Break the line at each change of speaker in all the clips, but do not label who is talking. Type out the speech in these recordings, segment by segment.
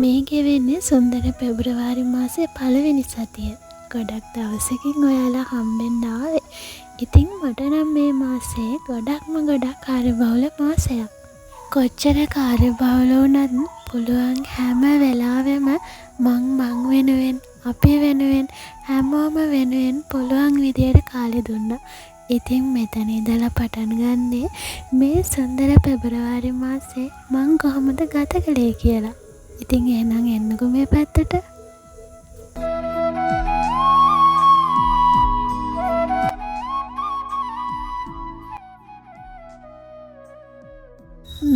මේ ගෙවෙන්නේ සුන්දර පෙබරවාරි මාසේ පළවෙනි සතිය. ගොඩක් දවසකින් ඔයාලා හම්බෙන්න ආවේ. ඉතින් මට නම් මේ මාසේ ගොඩක් කාර්යබහුල මාසයක්. කොච්චර කාර්යබහුල වුණත් පුළුවන් හැම වෙලාවෙම මං වෙනුවෙන්, අපි වෙනුවෙන්, හැමෝම වෙනුවෙන් පුළුවන් විදියට කාලෙ දුන්නා. ඉතින් මෙතන ඉඳලා පටන් ගන්නේ මේ සුන්දර පෙබරවාරි මාසේ මං කොහොමද ගත කළේ කියලා. ඉතින් එහෙනම් එන්නකෝ මේ පැත්තට.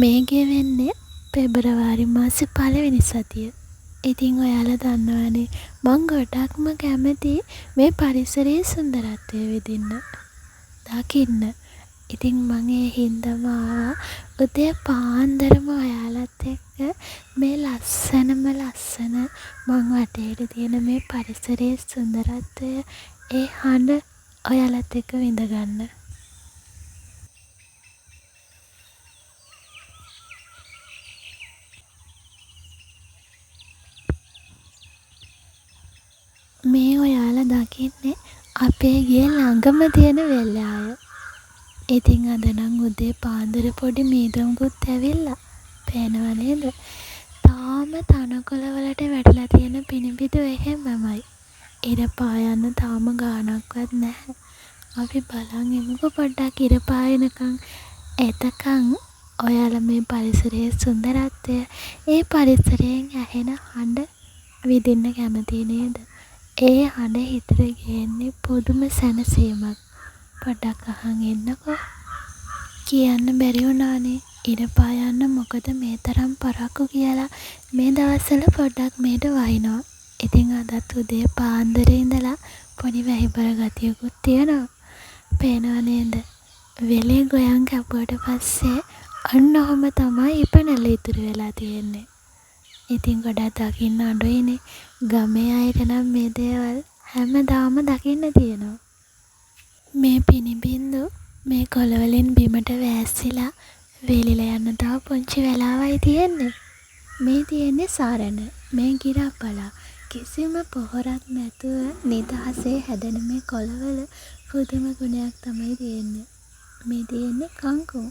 මේ ගෙවෙන්නේ පෙබරවාරි මාසේ පළවෙනි සතිය. ඉතින් ඔයාලා දන්නවනේ මං ගොඩක්ම කැමති මේ පරිසරයේ සුන්දරත්වය විඳින්න, දකින්න. ඉතින් මං ඒ හින්දාම ආවා උදේ පාන්දරම ඔයාලත් එක්ක මේ ලස්සන මං වටේට තියෙන මේ පරිසරයේ සුන්දරත්වය, ඒ හඬ ඔයාලත් එක්ක විඳ ගන්න. මේ ඔයාලා දකින්නේ අපේ ගේ ළඟම තියෙන වෙල්යාය. ඉතින් අද නම් උදේ පාන්දර පොඩි මීදුම්කුත් ඇවිල්ලා. පේනව නේද? තාම තනකොළ වලට වැටලා තියෙන පිනිබිදු එහෙමමයි. ඉර පායන්න තාම ගානක්වත් නැහැ. අපි බලන් ඉමුකෝ පොඩ්ඩක් ඉර පායනකම්. එතකන් ඔයාලා මේ පරිසරයේ සුන්දරත්වය, ඒ පරිසරයෙන් ඇහෙන හඬ විඳින්න කැමති නේද? ඒ හඬ හිතට ගේන්නේ පුදුම සැනසීමක්. පොඩ්ඩක් අහන් ඉන්නකෝ. කියන්න බැරි වුණානේ ඉර පායන්න මොකද මේ තරම් පරක්කු කියලා. මේ දවස්වල පොඩ්ඩක් මේට වහිනවා. ඉතින් අදත් උදේ පාන්දරේ ඉඳලා පොඩි වැහිබර ගතියකුත් තියෙනවා. පේනව නේද? වෙලේ ගොයන් කැපුවට පස්සේ අන්න ඔහොම තමයි ඉපනැල්ල ඉතුරු වෙලා තියෙන්නේ. ඉතින් ගොඩක් දකින්න අඩුයිනේ. ගමේ අයට නම් මේ දේවල් හැමදාම දකින්න තියෙනවා. මේ පිනිබින්දු මේ කොළවලින් බිමට වැස්සිලා වේලිලා යන්න තව පුංචි වෙලාවයි තියෙන්නේ. මේ තියෙන්නේ සාරණ. මේ ගිරප්පලා කිසිම පොහොරක් නැතුව නිදහසේ හැදෙන මේ කොළවල පුදුම ගුණයක් තමයි තියෙන්නේ. මේ තියෙන්නේ කංකුම්.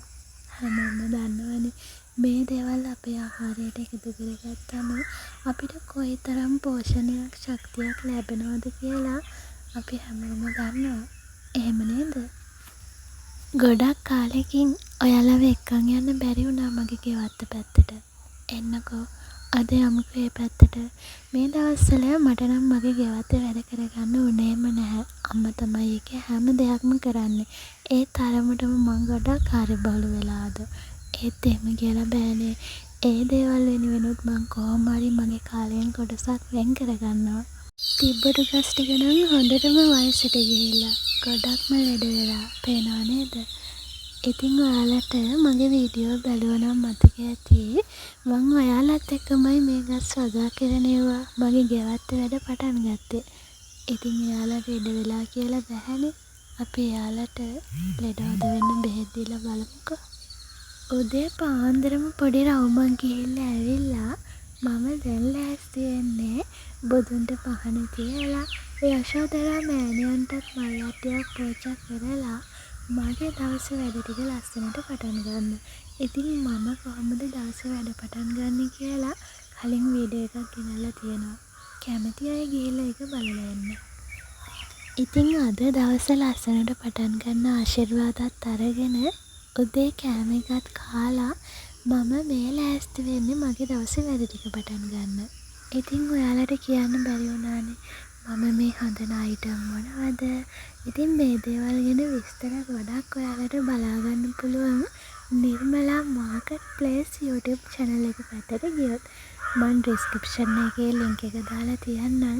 හැමෝම දන්නවනේ මේ දේවල් අපේ ආහාරයට එකතු කරගත්තම අපිට කොයිතරම් පෝෂණයක්, ශක්තියක් ලැබෙනවද කියලා අපි හැමෝම දන්නවා. එහෙම නේද? ගොඩක් කාලෙකින් ඔයාලව එක්කන් යන්න බැරි වුණා මගේ ගෙවත්ත පැත්තට. එන්නකෝ අද යමුකෝ ඒ පැත්තට. මේ දවස්වල මට නම් මගේ ගෙවත්ත වැඩ කරගන්න උනේම නැහැ. අම්මා තමයි ඒකේ හැම දෙයක්ම කරන්නේ. ඒ තරමටම මං ගොඩක් කාර්යබහුල වෙලාද. ඒත් එහෙම කියලා බෑනේ. ඒ දේවල් වෙනුවෙනුත් මං කොහොම හරි මගේ කාලයෙන් කොටසක් වෙන් කරගන්නවා. තිබ්බට ගස් ටික නම් හොඳටම වයසට ගිහිල්ලා ගොඩක්ම ලෙඩ වෙලා. පේනව නේද? ඉතින් ඔයාලට මගේ වීඩියෝ බැලුවා නම් මතක ඇති මං ඔයාලත් එක්කමයි මේ ගස් වගා කරනේවා මගේ ගෙවත්ත වැඩ පටන් ගත්තේ. ඉතින් එයාලා ලෙඩ වෙලා කියලා බැහැනේ. අපි එයාලට ලෙඩ හොද වෙන්න බෙහෙත් දීලා බලමුකෝ. උදේ පාන්දරම පොඩි රවුමක් ගිහිල්ලා ඇවිල්ලා මම දැන් ලෑස්ති වෙන්නේ බුදුන්ට පහන තියලා යශෝදරා මෑණියන්ටත් මල් වට්ටියක් පූජා කරලා මගේ දවස් වැඩ ටික ලස්සනට පටන් ගන්න. ඉතින් මම කොහොමද දවස් වැඩ පටන් ගන්න කියලා කලින් වීඩියෝ එකක් ගෙනල්ලා තියෙනවා. කැමති අය ගිහිල්ලා ඒක බලලා එන්න. ඉතින් අද දවස ලස්සනට පටන් ගන්න ආශිර්වාදත් අරගෙන උදේ කෑම එකත් කාලා මම මේ ලෑස්ති වෙන්නේ මගේ දවසේ වැඩ ටික පටන් ගන්න. ඉතින් ඔයාලට කියන්න බැරි වුණානේ මම මේ හදන අයිටම් මොනවද? ඉතින් මේ දේවල් ගැන විස්තර ගොඩක් ඔයාලට බලා ගන්න පුළුවන් Nirmala market place YouTube channel එක පැත්තට ගියොත්. මම description එකේ link එක දාලා තියන්නම්.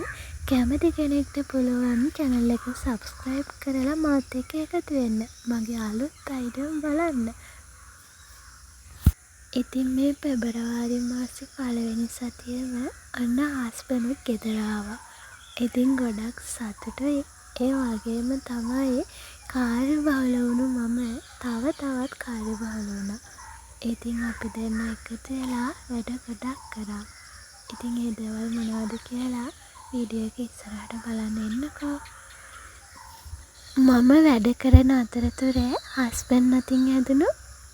කැමති කෙනෙක්ට පුළුවන් channel එක subscribe කරලා මාත් එක්ක එකතු වෙන්න. මගේ අලුත් item බලන්න. ඉතින් මේ පෙබරවාරි මාසේ පළවෙනි සතියේම අන්න හස්බන්ඩ්ත් ගෙදර ආවා. ඉතින් ගොඩක් සතුටුයි. ඒ වගේම තමයි කාර්යබහුල වුණු මම තවත් කාර්යබහුල වුණා. ඉතින් අපි දෙන්න එකතු වෙලා වැඩ ගොඩක් කරා. ඉතින් ඒ දේවල් මොනවද කියලා වීඩියෝ එක ඉස්සරහට බලන්න එන්නකෝ. මම වැඩ කරන අතරතුරේ හස්බන්ඩ් අතින් ඇදුණු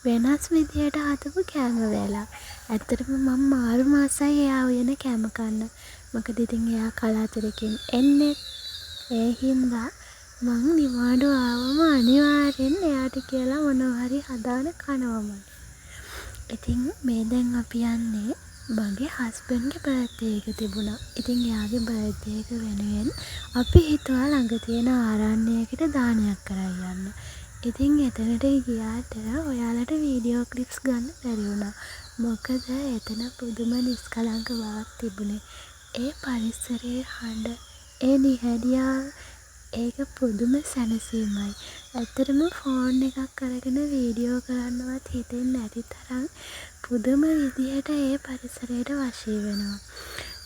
වෙනස් විදියට හදපු කෑම වේලක්. ඇත්තටම මම මාරු මාසයි එයා උයන කෑම කන්න. මොකද ඉතින් එයා කලාතුරකින් එන්නේ. ඒ හින්දා මං නිවාඩු ආවම අනිවාර්යෙන් එයාට කියලා මොනවා හරි හදාන කනවමයි. ඉතින් මේ දැන් අපි යන්නේ මගේ හස්බන්ඩ්ගේ බර්ත්ඩේ එක තිබුණා. ඉතින් එයාගේ බර්ත්ඩේ එක වෙනුවෙන් අපි හිතුවා ළඟ තියෙන ආරණ්‍යයකට දානයක් කරන් යන්න. ඉතින් එතනට ගියාට ඔයාලට වීඩියෝ ක්ලිප්ස් ගන්න බැරි වුණා. මොකද එතන පුදුම නිස්කලංක බවක් තිබුණේ. ඒ පරිසරයේ හඬ, ඒ නිහඬියාව, ඒක පුදුම සැනසීමයි. ඇත්තටම ෆෝන් එකක් අරගෙන වීඩියෝ කරන්නවත් හිතෙන්නේ නැති තරම් පුදුම විදිහට ඒ පරිසරයට වශී වෙනවා.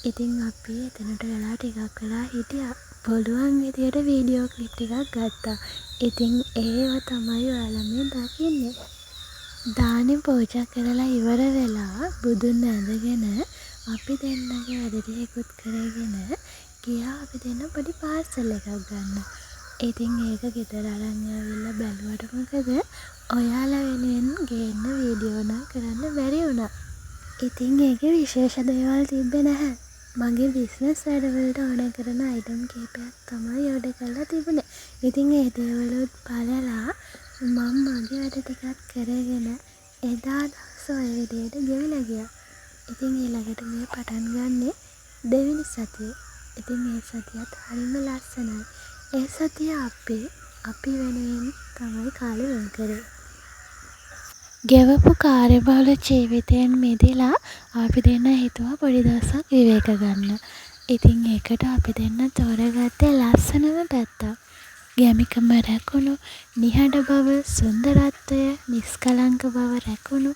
ඉතින් අපි එතනට වෙලා ටිකක් වෙලා හිටියා. පුළුවන් විදිහට වීඩියෝ ක්ලිප් ටිකක් ගත්තා. ඉතින් ඒව තමයි ඔයාලා මේ දකින්නේ. දානේ පූජා කරලා ඉවර වෙලා බුදුන් ඇඳගෙන අපි දෙන්නගේ වැඩ ටිකකුත් කරගෙන ගියා අපි දෙන්න පොඩි පාර්සල් එකක් ගන්න. ඉතින් ඒක ගෙදර අරන් ආවිල්ලා බැලුවට මොකද ඔයාලා වෙනුවෙන් ගේන්න වීඩියෝ නම් කරන්න බැරි වුණා. ඉතින් ඒකේ විශේෂ දේවල් තිබ්බේ නැහැ. මගේ බිස්නස් වැඩවලට ඕන කරන අයිටම් කීපයක් තමයි ඕඩර් කරලා තිබුණේ. ඉතින් ඒ දේවලුත් බලලා මම මගේ වැඩ ටිකක් කරගෙන එදා දවස ඔය විදිහට ගෙවිලා ගියා. ඉතින් ඊළඟට මේ පටන් ගන්නේ දෙවෙනි සතියේ. ඉතින් මේ සතියත් හරිම ලස්සනයි. ඒ සතිය අපි වෙනුවෙන් තමයි කාලේ වෙන් කරේ. ගෙවපු කාර්යබහුල ජීවිතයෙන් මිදලා අපි දෙන්න හිතුවා පොඩි දවසක් විවේක ගන්න. ඉතින් ඒකට අපි දෙන්න තෝරගත්තේ ලස්සනම පැත්තක්. ගැමිකම රැකුණු, නිහඬ බව, සුන්දරත්වය, නිස්කලංක බව රැකුණු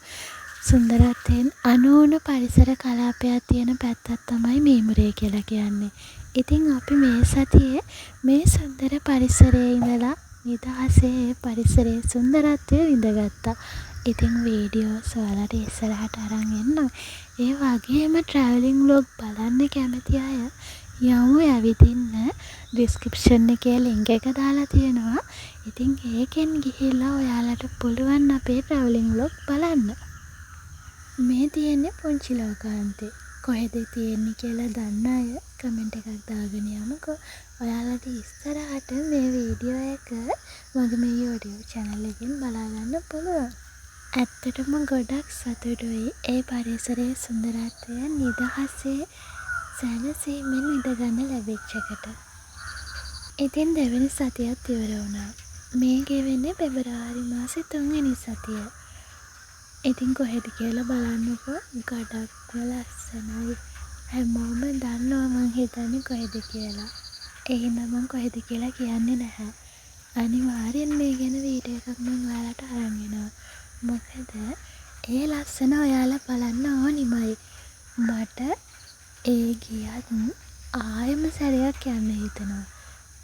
සුන්දරත්වයෙන් අනූන පරිසර කලාපයක් තියෙන පැත්තක් තමයි මීමුරේ කියලා කියන්නේ. ඉතින් අපි මේ සතියේ මේ සුන්දර පරිසරයේ ඉඳලා නිදහසේ පරිසරයේ සුන්දරත්වය විඳගත්තා. ඉතින් වීඩියෝස් ඔයාලට ඉස්සරහට අරන් එන්නම්. ඒ වගේම ට්‍රැවලින් ව්ලොග් බලන්න කැමති අය යමු ඇවිදින්න. ඩිස්ක්‍රිප්ෂන් එකේ ලින්ක් එක දාලා තියෙනවා. ඉතින් ඒකෙන් ගිහිල්ලා ඔයාලට පුළුවන් අපේ ට්‍රැවලින් ව්ලොග් බලන්න. මේ තියෙන්නේ පුංචි ලෝකාන්තේ. කොහෙද තියෙන්නේ කියලා දන්න අය කමෙන්ට් එකක් දාගෙන යමුකෝ. ඔයාලට ඉස්සරහට මේ වීඩියෝ එක මගේ මේ YouTube channel එකෙන් බලා ගන්න පුළුවන්. ඇත්තටම ගොඩක් සතුටුයි ඒ පරිසරයේ සුන්දරත්වය නිදහසේ සැනසීමෙන් ඉඳගන්න ලැබිච්ච එකට. ඉතින් දෙවෙනි සතියත් ඉවර වුණා. මේ ගෙවෙන්නේ පෙබරවාරි මාසේ 3 වෙනි සතිය. ඉතින් කොහෙද කියලා බලන්නකෝ. ගොඩක්ම ලස්සනයි. හැමෝම දන්නවා මං හිතන්නේ කොහෙද කියලා. ඒ හින්දා මං කොහෙද කියලා කියන්නේ නැහැ. අනිවාර්යෙන් මේ ගැන වීඩියෝ එකක් මං ඔයාලට අරන් එනවා. මොකද ඒ ලස්සන ඔයාලා බලන්න ඕනිමයි. මට ඒ ගියත් ආයෙම සැරයක් යන්න හිතෙනවා.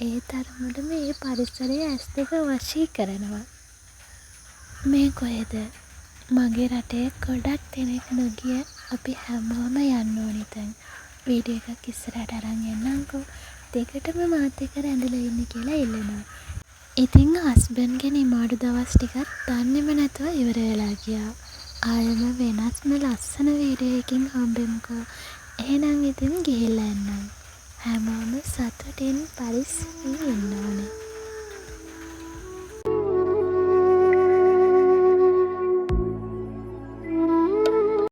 ඒ තරමට මේ පරිසරයේ ඇස් දෙක වශී කරනවා. මේ කොහෙද? මගේ රටේ ගොඩක් දෙනෙක් නොගිය අපි හැමෝම යන්න ඕනි තැන්. වීඩියෝ එකක් ඉස්සරහට අරන් එන්නම්කෝ. දෙකටම මාත් එක්ක රැඳලා ඉන්න කියලා ඉල්ලනවා. ඉතින් හස්බන්ඩ්ගේ නිමාඩු දවස් ටිකත් දන්නේම නැතුව ඉවර වෙලා ගියා. ආයෙම වෙනස්ම ලස්සන වීඩියෝ එකකින් හම්බෙමුකෝ. එහෙනම් ඉතින් ගිහිල්ලා එන්නම්. හැමෝම සතුටින් පරිස්සමින් ඉන්න ඕනේ.